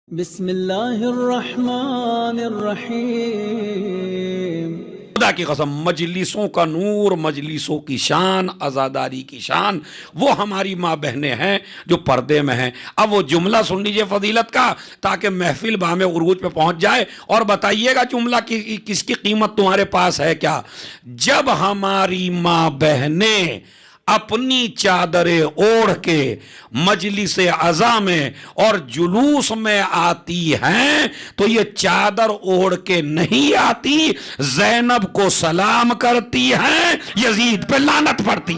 बिस्मिल्लाहिर्रहमानिर्रहीम। खुदा की कसम, मजलिसों का नूर, मजलिसों की शान, आज़ादारी की शान, वो हमारी माँ बहनें हैं जो पर्दे में हैं। अब वो जुमला सुन लीजिए फजीलत का, ताकि महफिल बामे उरूज पे पहुंच जाए। और बताइएगा जुमला किसकी कीमत तुम्हारे पास है क्या? जब हमारी माँ बहनें अपनी चादरें ओढ़ के मजलिस अज़ा में और जुलूस में आती हैं, तो ये चादर ओढ़ के नहीं आती, ज़ैनब को सलाम करती हैं, यजीद पे लानत पड़ती।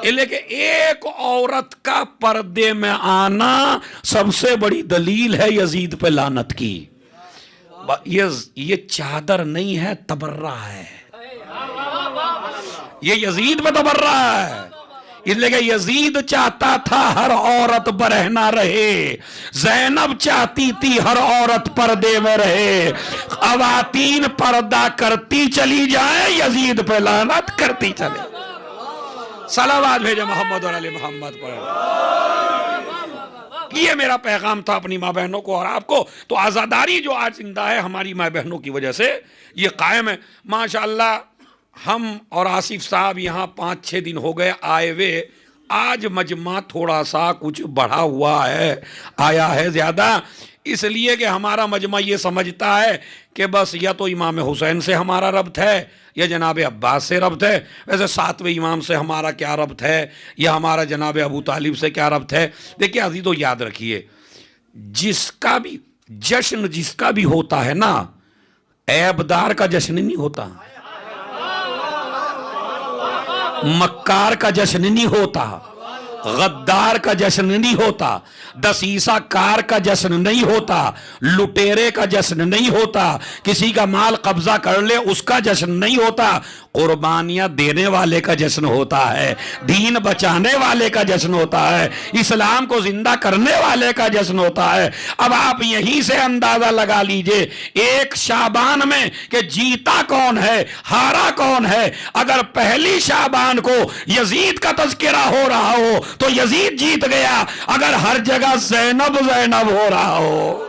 लेकिन एक औरत का पर्दे में आना सबसे बड़ी दलील है यजीद पे लानत की। ये चादर नहीं है, तबर्रा है। ये यजीद पे तबर्रा है। इसलिए कि यजीद चाहता था हर औरत बरहना रहे, ज़ैनब चाहती थी हर औरत पर्दे में रहे। ख़वातीन पर्दा करती चली जाए, यजीद पे लानत करती चले। सलावत भेजे मोहम्मद और अली मोहम्मद पर। ये मेरा पैगाम था अपनी माँ बहनों को और आपको। तो आज़ादारी जो आज जिंदा है हमारी माँ बहनों की वजह से, ये कायम है माशाअल्लाह। हम और आसिफ साहब यहाँ 5-6 दिन हो गए आए हुए। आज मजमा थोड़ा सा कुछ बढ़ा हुआ है, आया है ज़्यादा, इसलिए कि हमारा मजमा ये समझता है कि बस या तो इमाम हुसैन से हमारा रब्त है या जनाब अब्बास से रब्त है। वैसे 7वें इमाम से हमारा क्या रब्त है, या हमारा जनाब अबू तालिब से क्या रब्त है। देखिए अजी तो याद रखिए, जिसका भी जश्न जिसका भी होता है ना, ऐबदार का जश्न नहीं होता, मक्कार का जश्न नहीं होता, गद्दार का जश्न नहीं होता, दसीसा कार का जश्न नहीं होता, लुटेरे का जश्न नहीं होता, किसी का माल कब्जा कर ले उसका जश्न नहीं होता, कुर्बानियां देने वाले का जश्न होता है, दीन बचाने वाले का जश्न होता है, इस्लाम को जिंदा करने वाले का जश्न होता है। अब आप यहीं से अंदाजा लगा लीजिए एक शाबान में कि जीता कौन है, हारा कौन है। अगर पहली शाबान को यजीद का तज़किरा हो रहा हो तो यजीद जीत गया, अगर हर जगह ज़ैनब ज़ैनब हो रहा हो।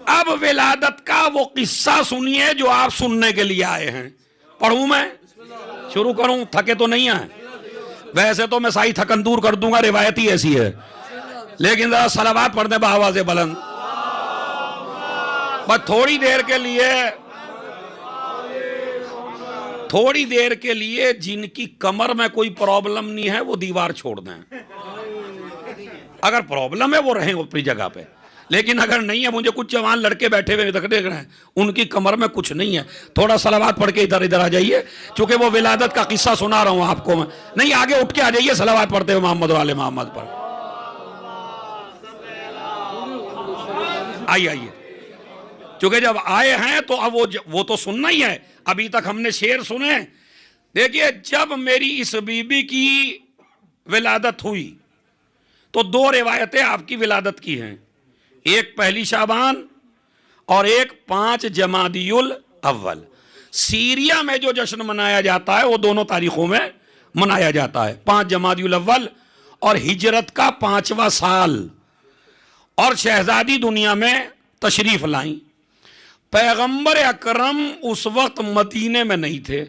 अब विलादत का वो किस्सा सुनिए जो आप सुनने के लिए आए हैं। पढ़ूं मैं, शुरू करूं? थके तो नहीं है? वैसे तो मैं साई थकन दूर कर दूंगा, रिवायत ही ऐसी है, लेकिन जरा सलावत पढ़ दे आवाज़ बुलंद। बस थोड़ी देर के लिए जिनकी कमर में कोई प्रॉब्लम नहीं है वो दीवार छोड़ दें। अगर प्रॉब्लम है वो रहें अपनी जगह पे, लेकिन अगर नहीं है, मुझे कुछ जवान लड़के बैठे हुए देख रहे हैं, उनकी कमर में कुछ नहीं है, थोड़ा सलावत पढ़ के इधर आ जाइए, चूंकि वो विलादत का किस्सा सुना रहा हूं आपको मैं। नहीं, आगे उठ के आ जाइए, सलावत पढ़ते हुए मोहम्मद वाले मोहम्मद पर। आइए, चूंकि जब आए हैं तो अब वो तो सुनना ही है। अभी तक हमने शेर सुने। देखिए, जब मेरी इस बीबी की विलादत हुई तो 2 रिवायतें आपकी विलादत की हैं, एक पहली शाबान और एक 5 जमादियुल अव्वल। सीरिया में जो जश्न मनाया जाता है वो दोनों तारीखों में मनाया जाता है, 5 जमादियुल अव्वल और हिजरत का 5वां साल। और शहजादी दुनिया में तशरीफ लाई। पैगंबर अकरम उस वक्त मदीने में नहीं थे।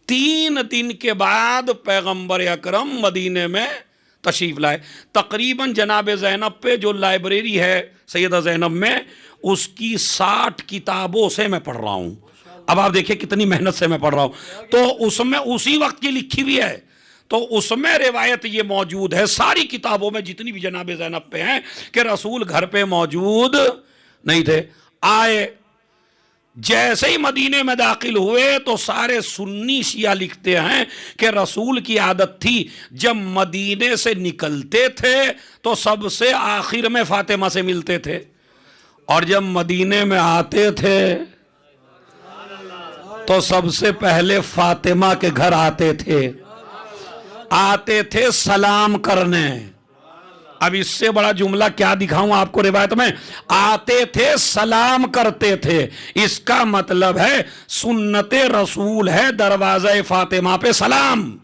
3 दिन के बाद पैगंबर अकरम मदीने में तशरीफ लाए। तकरीबन जनाब ज़ैनब पे जो लाइब्रेरी है सैयदा ज़ैनब में, उसकी 60 किताबों से मैं पढ़ रहा हूँ। अब आप देखिए कितनी मेहनत से मैं पढ़ रहा हूँ। तो उसमें उसी वक्त की लिखी हुई है, तो उसमें रिवायत ये मौजूद है सारी किताबों में जितनी भी जनाब ज़ैनब पे हैं कि रसूल घर पे मौजूद नहीं थे। आए, जैसे ही मदीने में दाखिल हुए तो सारे सुन्नी शिया लिखते हैं कि रसूल की आदत थी जब मदीने से निकलते थे तो सबसे आखिर में फातिमा से मिलते थे, और जब मदीने में आते थे तो सबसे पहले फातिमा के घर आते थे सलाम करने। अब इससे बड़ा जुमला क्या दिखाऊं आपको रिवायत में? आते थे सलाम करते थे, इसका मतलब है सुन्नते रसूल है दरवाज़े फातिमा पे सलाम।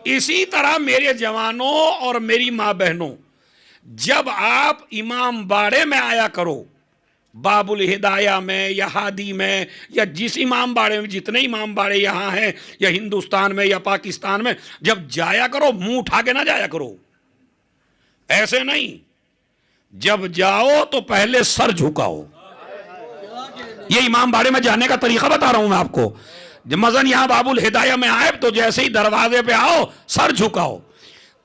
इसी तरह मेरे जवानों और मेरी मां बहनों, जब आप इमाम बाड़े में आया करो, बाबुल हिदाया में या हादी में या जिस इमाम बाड़े में, जितने इमाम बाड़े यहाँ हैं या हिंदुस्तान में या पाकिस्तान में, जब जाया करो मुंह उठा के ना जाया करो, ऐसे नहीं। जब जाओ तो पहले सर झुकाओ। ये इमाम बाड़े में जाने का तरीका बता रहा हूं मैं आपको। जब मजन यहां बाबुल हिदाया में आए तो जैसे ही दरवाजे पे आओ सर झुकाओ।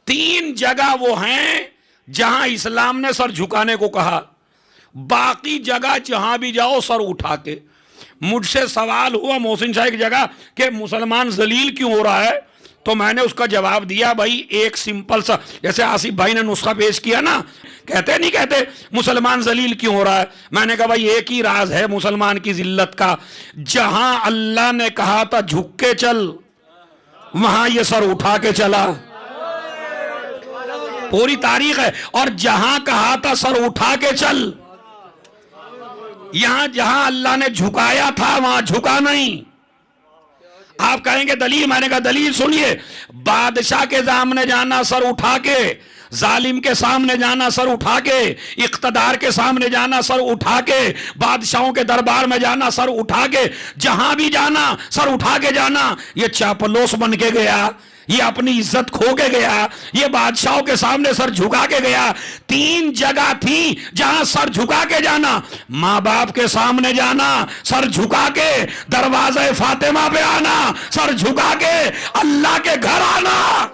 3 जगह वो हैं जहां इस्लाम ने सर झुकाने को कहा, बाकी जगह जहां भी जाओ सर उठा के। मुझसे सवाल हुआ मोहसिन शाह की जगह कि मुसलमान जलील क्यों हो रहा है, तो मैंने उसका जवाब दिया, भाई एक सिंपल सा, जैसे आसिफ भाई ने नुस्खा पेश किया ना, कहते नहीं कहते मुसलमान जलील क्यों हो रहा है, मैंने कहा भाई एक ही राज है मुसलमान की जिल्लत का, जहां अल्लाह ने कहा था झुक के चल, वहां ये सर उठा के चला। पूरी तारीख है। और जहां कहा था सर उठा के चल, यहां जहां अल्लाह ने झुकाया था वहां झुका नहीं। आप कहेंगे दलील, मैंने कहा दलील सुनिए, बादशाह के सामने जाना सर उठा के, जालिम के सामने जाना सर उठा के, इख्तदार के सामने जाना सर उठा के, बादशाहों के दरबार में जाना सर उठा के, जहां भी जाना सर उठा के जाना। ये चापलोस बन के गया, ये अपनी इज्जत खो के गया, ये बादशाहों के सामने सर झुका के गया। 3 जगह थी जहां सर झुका के जाना, माँ बाप के सामने जाना सर झुका के, दरवाजे फातिमा पे आना सर झुका के, अल्लाह के घर आना।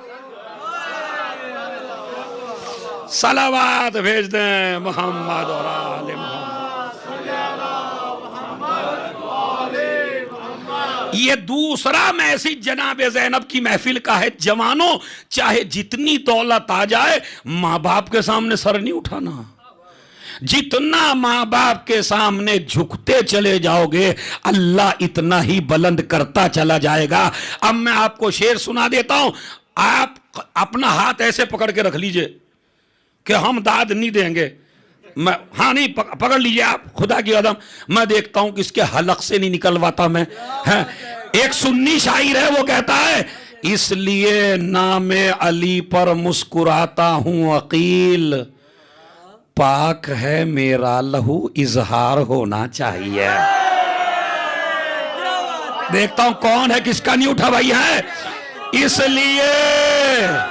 सलावात भेज दें मोहम्मद और आले मोहम्मद। ये दूसरा मैसेज जनाब ज़ैनब की महफिल का है, जवानों चाहे जितनी दौलत आ जाए माँ बाप के सामने सर नहीं उठाना। जितना माँ बाप के सामने झुकते चले जाओगे अल्लाह इतना ही बुलंद करता चला जाएगा। अब मैं आपको शेर सुना देता हूं, आप अपना हाथ ऐसे पकड़ के रख लीजिए कि हम दाद नहीं देंगे। मैं हाँ नहीं पकड़ लीजिए आप, खुदा की कदम मैं देखता हूं किसके हलक से नहीं निकलवाता मैं। है एक सुन्नी शायर है, वो कहता है, इसलिए नामे अली पर मुस्कुराता हूं अकील, पाक है मेरा लहू इजहार होना चाहिए। देखता हूं कौन है, किसका नहीं उठा भाई है। इसलिए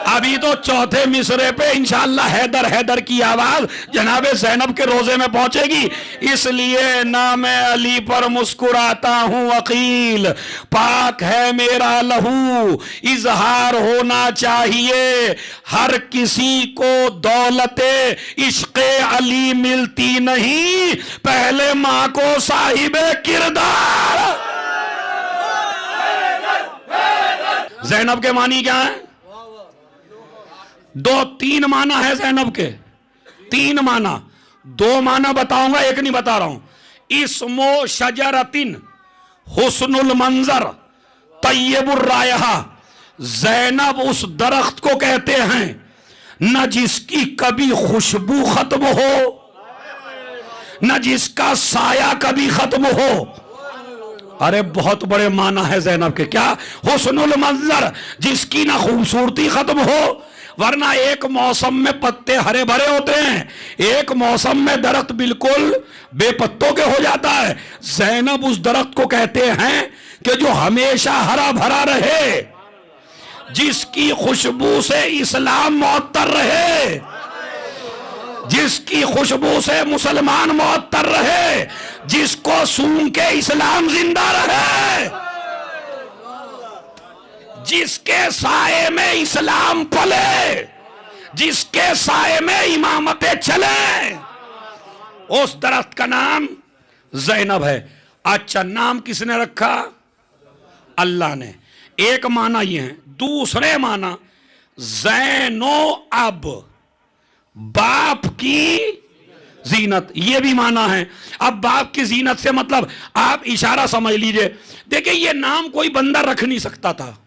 अभी तो चौथे मिसरे पे इंशाअल्लाह हैदर हैदर की आवाज जनाबे ज़ैनब के रोजे में पहुंचेगी। इसलिए नाम अली पर मुस्कुराता हूं अकील, पाक है मेरा लहू इजहार होना चाहिए। हर किसी को दौलते इश्क़े अली मिलती नहीं, पहले मां को साहिबे किरदार। ज़ैनब के मानी क्या है? 2-3 माना है ज़ैनब के, 3 माना, 2 माना बताऊंगा, एक नहीं बता रहा हूं। इस्मो शजरतिन हुस्नुल मंजर तय्यबुर रायहा, ज़ैनब उस दरख्त को कहते हैं न जिसकी कभी खुशबू खत्म हो, न जिसका साया कभी खत्म हो। अरे बहुत बड़े माना है ज़ैनब के। क्या? हुस्नुल मंजर, जिसकी ना खूबसूरती खत्म हो, वरना एक मौसम में पत्ते हरे भरे होते हैं, एक मौसम में दरख्त बिल्कुल बेपत्तों के हो जाता है। ज़ैनब उस दरख्त को कहते हैं कि जो हमेशा हरा भरा रहे, जिसकी खुशबू से इस्लाम मुअत्तर रहे, जिसकी खुशबू से मुसलमान मुअत्तर रहे, जिसको सूंघ के इस्लाम जिंदा रहे, जिसके साए में इस्लाम पले, जिसके साए में इमामतें चले, उस दरख्त का नाम ज़ैनब है। अच्छा, नाम किसने रखा? अल्लाह ने। एक माना ये है। दूसरे माना ज़ैनो अब, बाप की जीनत, ये भी माना है। अब बाप की जीनत से मतलब आप इशारा समझ लीजिए। देखिए ये नाम कोई बंदा रख नहीं सकता था।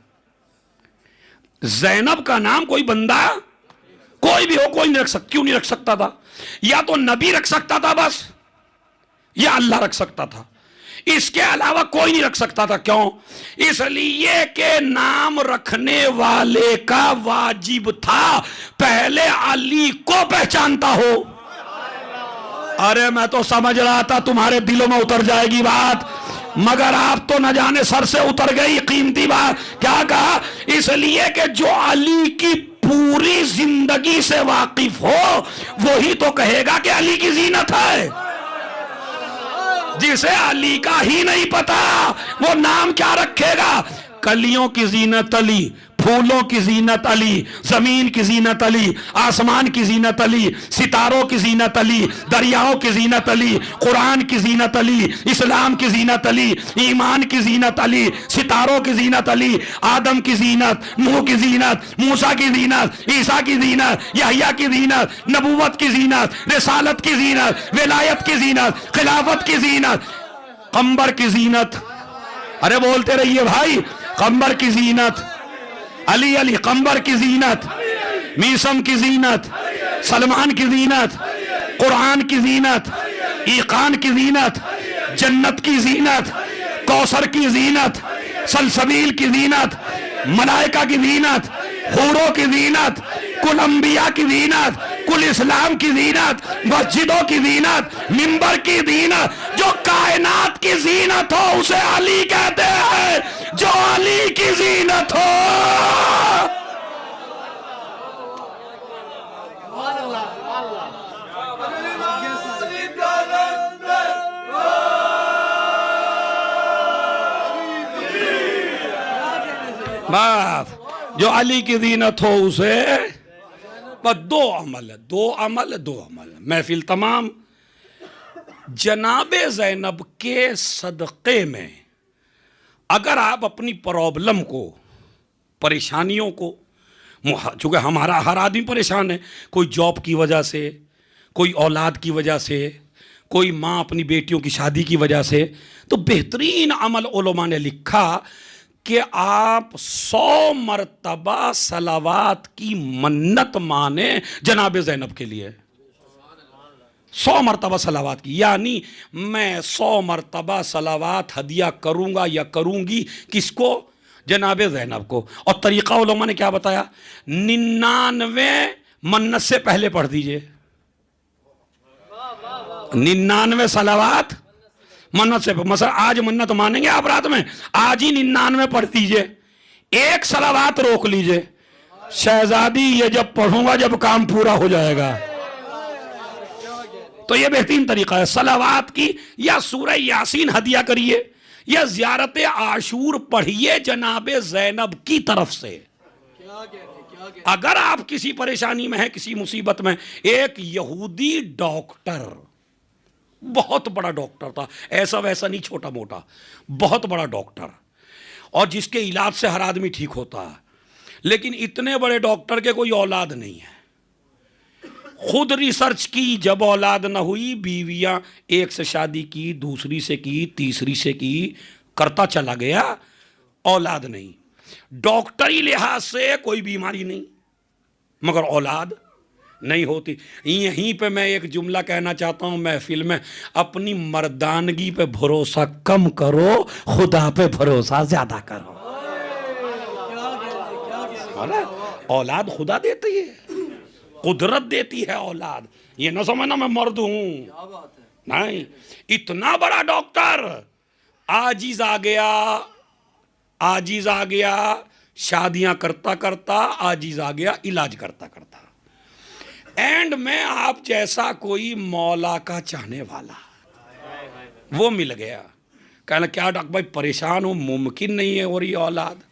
जैनब का नाम कोई बंदा कोई भी हो कोई नहीं रख सकता। क्यों नहीं रख सकता था? या तो नबी रख सकता था बस, या अल्लाह रख सकता था, इसके अलावा कोई नहीं रख सकता था। क्यों? इसलिए कि नाम रखने वाले का वाजिब था पहले अली को पहचानता हो। अरे मैं तो समझ रहा था तुम्हारे दिलों में उतर जाएगी बात, मगर आप तो न जाने सर से उतर गई कीमती बात। क्या कहा? इसलिए कि जो अली की पूरी जिंदगी से वाकिफ हो वही तो कहेगा कि अली की जीनत है। जिसे अली का ही नहीं पता वो नाम क्या रखेगा? कलियों की जीनत अली, फूलों की जीनत अली, जमीन की जीनत अली, आसमान की जीनत अली, सितारों की जीनत अली, दरियाओं की जीनत अली, कुरान की जीनत अली, इस्लाम की जीनत अली, ईमान की जीनत अली, सितारों की जीनत अली, आदम की जीनत, नूह की जीनत, मूसा की जीनत, ईसा की जीनत, यहया की जीनत, नबूवत की जीनत, रिसालत की जीनत, विलायत की जीनत, खिलाफत की जीनत, कंबर की जीनत। अरे बोलते रहिए भाई, कंबर की जीनत, अली अली कंबर की जीनत, मीसम की जीनत, सलमान की जीनत, कुरान की जीनत, ईकान की जीनत, जन्नत की जीनत, कौसर की जीनत, सलसबील की जीनत, मलाइका की जीनत, हूरों की जीनत, कुल अंबिया की जीनत, कुल इस्लाम की जीनत, मस्जिदों की जीनत, मिंबर की जीनत। जो कायनात की जीनत हो उसे अली कहते हैं, जो अली की जीनत हो। बस जो अली की जीनत हो उसे। बस दो अमल है, दो अमल है, दो अमल है। महफिल तमाम जनाबे ज़ैनब के सदक़े में अगर आप अपनी प्रॉब्लम को, परेशानियों को, चूँकि हमारा हर आदमी परेशान है, कोई जॉब की वजह से, कोई औलाद की वजह से, कोई माँ अपनी बेटियों की शादी की वजह से, तो बेहतरीन अमल उलमा ने लिखा कि आप 100 मरतबा सलावात की मन्नत माने जनाबे ज़ैनब के लिए। 100 मरतबा सलावात की, यानी मैं 100 मरतबा सलावात हदिया करूंगा या करूंगी। किसको? जनाबे ज़ैनब को। और तरीक़ा उलमा ने क्या बताया? 99 मन्नत से पहले पढ़ दीजिए। 99 सलावात मन्नत से, मसला आज मन्नत मानेंगे आप रात में, आज ही 99 पढ़ दीजिए, एक सलावात रोक लीजिए। शहजादी ये जब पढ़ूंगा जब काम पूरा हो जाएगा। तो ये बेहतरीन तरीका है सलावात की। या सूरह यासीन हदिया करिए, या ज़ियारत आशूर पढ़िए जनाबे ज़ैनब की तरफ से। अगर आप किसी परेशानी में हैं, किसी मुसीबत में, एक यहूदी डॉक्टर, बहुत बड़ा डॉक्टर था, ऐसा वैसा नहीं, छोटा मोटा, बहुत बड़ा डॉक्टर, और जिसके इलाज से हर आदमी ठीक होता है, लेकिन इतने बड़े डॉक्टर के कोई औलाद नहीं है। खुद रिसर्च की, जब औलाद न हुई, बीवियां एक से शादी की, दूसरी से की, तीसरी से की, करता चला गया, औलाद नहीं। डॉक्टरी लिहाज से कोई बीमारी नहीं, मगर औलाद नहीं होती। यहीं पे मैं एक जुमला कहना चाहता हूं महफिल में, अपनी मर्दानगी पे भरोसा कम करो, खुदा पे भरोसा ज्यादा करो। औलाद खुदा देती है, कुदरत देती है औलाद। ये न समझना मैं मर्द हूं, नहीं। इतना बड़ा डॉक्टर आजिज आ गया, आजिज आ गया, शादियां करता करता आजिज आ गया, इलाज करता करता, एंड में आप जैसा कोई मौला का चाहने वाला वो मिल गया। कहना क्या डॉक्टर भाई परेशान हूं, मुमकिन नहीं है और ये औलाद।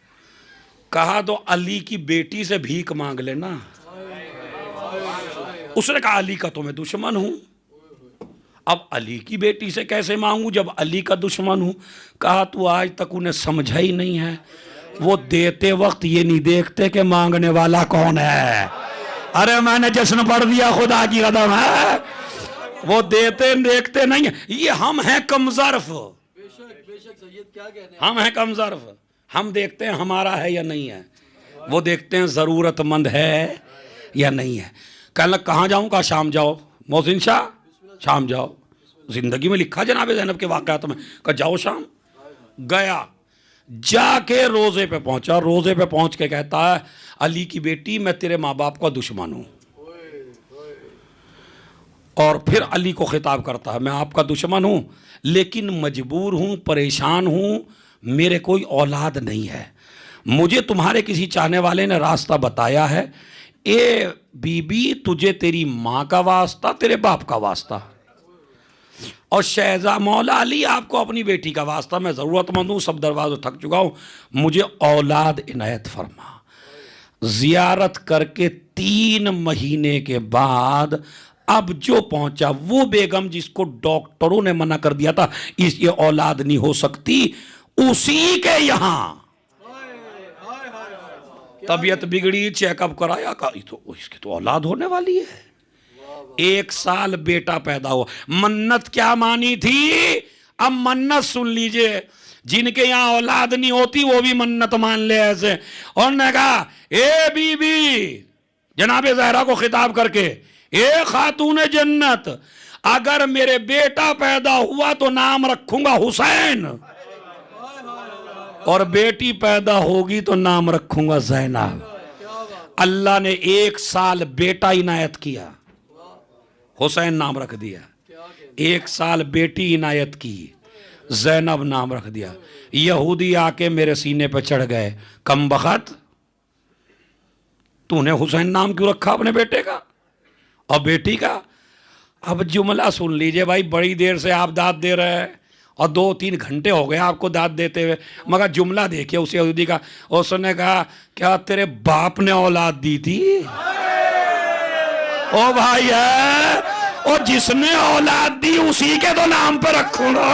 कहा तो अली की बेटी से भीख मांग लेना। उसने कहा अली का तो मैं दुश्मन हूं, अब अली की बेटी से कैसे मांगू जब अली का दुश्मन हूं। कहा तू आज तक उन्हें समझा ही नहीं है, वो देते वक्त ये नहीं देखते कि मांगने वाला कौन है। अरे मैंने जश्न पढ़ दिया, खुदा की कदम है। वो देते देखते नहीं है, ये हम हैं कमजर्फ, बेशक बेशक सैयद क्या कहने। हम हैं कमजर्फ। हम देखते हैं हमारा है या नहीं है, वो देखते हैं जरूरतमंद है या नहीं है। कहने लग कहाँ जाऊँ? कहा शाम जाओ। मोहसिन शाह शाम जाओ, जिंदगी में लिखा जनाब ज़ैनब के वाक़यात में। कहा जाओ शाम। गया, जाके रोजे पे पहुंचा। रोजे पे पहुंच के कहता है अली की बेटी मैं तेरे माँ बाप का दुश्मन हूं। और फिर अली को खिताब करता है मैं आपका दुश्मन हूं लेकिन मजबूर हूं, परेशान हूं, मेरे कोई औलाद नहीं है। मुझे तुम्हारे किसी चाहने वाले ने रास्ता बताया है, ए बीबी तुझे तेरी माँ का वास्ता, तेरे बाप का वास्ता, और शहजा मौला अली आपको अपनी बेटी का वास्ता, मैं ज़रूरतमंद हूँ, सब दरवाज़ों थक चुका हूँ, मुझे औलाद इनायत फरमा। ज़ियारत करके 3 महीने के बाद अब जो पहुंचा वो बेगम जिसको डॉक्टरों ने मना कर दिया था इस ये औलाद नहीं हो सकती, उसी के यहाँ तबीयत बिगड़ी, चेकअप कराया, कहा तो इसकी तो औलाद होने वाली है। 1 साल बेटा पैदा हुआ। मन्नत क्या मानी थी? अब मन्नत सुन लीजिए, जिनके यहाँ औलाद नहीं होती वो भी मन्नत मान ले ऐसे। और ने कहा ए बीबी, जनाबे ज़हरा को खिताब करके, ए खातून जन्नत, अगर मेरे बेटा पैदा हुआ तो नाम रखूंगा हुसैन, और बेटी पैदा होगी तो नाम रखूंगा ज़ैनब। अल्लाह ने 1 साल बेटा इनायत किया, हुसैन नाम रख दिया। 1 साल बेटी इनायत की, ज़ैनब नाम रख दिया। यहूदी आके मेरे सीने पे चढ़ गए, कम बखत तूने हुसैन नाम क्यों रखा अपने बेटे का और बेटी का? अब जुमला सुन लीजिए भाई, बड़ी देर से आप दाद दे रहे हैं और 2-3 घंटे हो गए आपको दाद देते हुए, मगर जुमला देखिए उस यहूदी का। उसने कहा क्या तेरे बाप ने औलाद दी थी? ओ भाई है, और जिसने औलाद दी उसी के तो नाम पे रखूंगा।